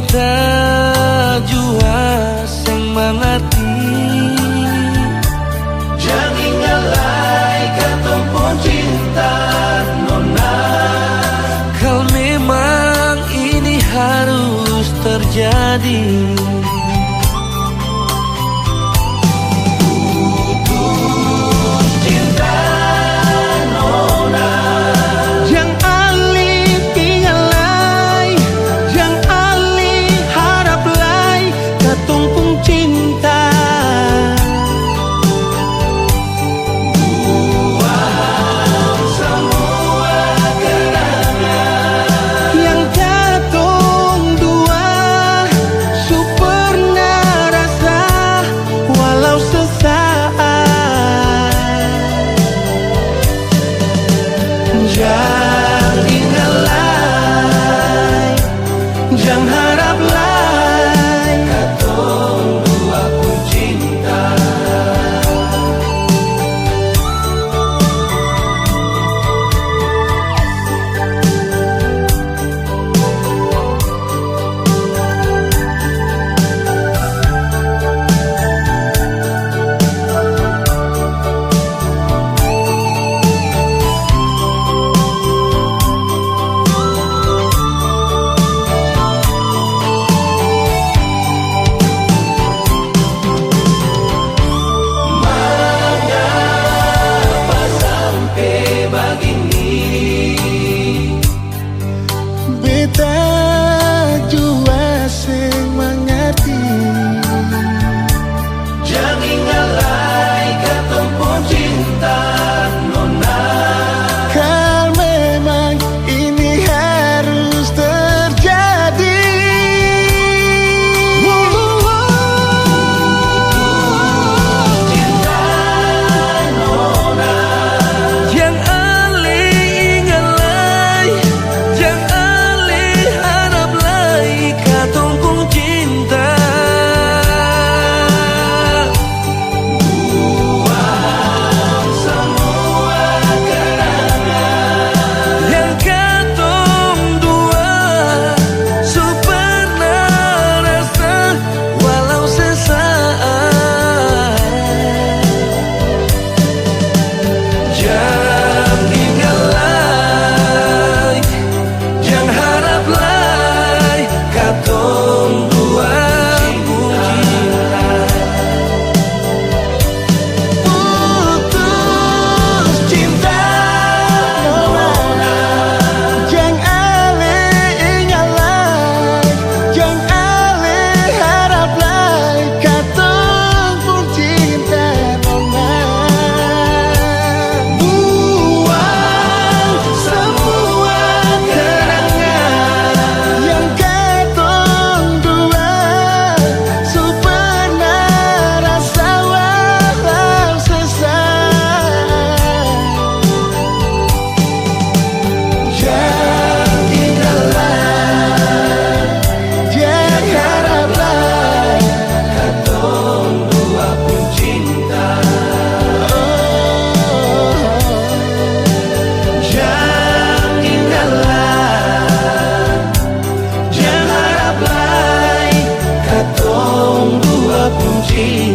beta jua sing mengerti. Jangan ngalai katong pun cinta nona. Kalau memang ini harus terjadi, jangan harap lai katong dua pun cinta. beta jua sing mengerti. Jangan ngalai katong pun cinta nona. Kalau memang ini harus terjadi, Cinta nona. yang alih ingalai, yang alih harap lai katong pun cinta. Buang semua kenangan Yang katong dua su pernah rasa walau sesaat. Jangan ngalai, jangan harap lai katong dua pun cinta. Putus cinta nona, jang alih ingalai, jang alih harap lai katong pun cinta nona. Buang semua kenangan yang katong dua su pernah rasa walau sesaat. Jangan ngalai, Jangan harap lai katong dua pun cinta. Jangan ngalai, jangan harap lai katong dua pun cinta.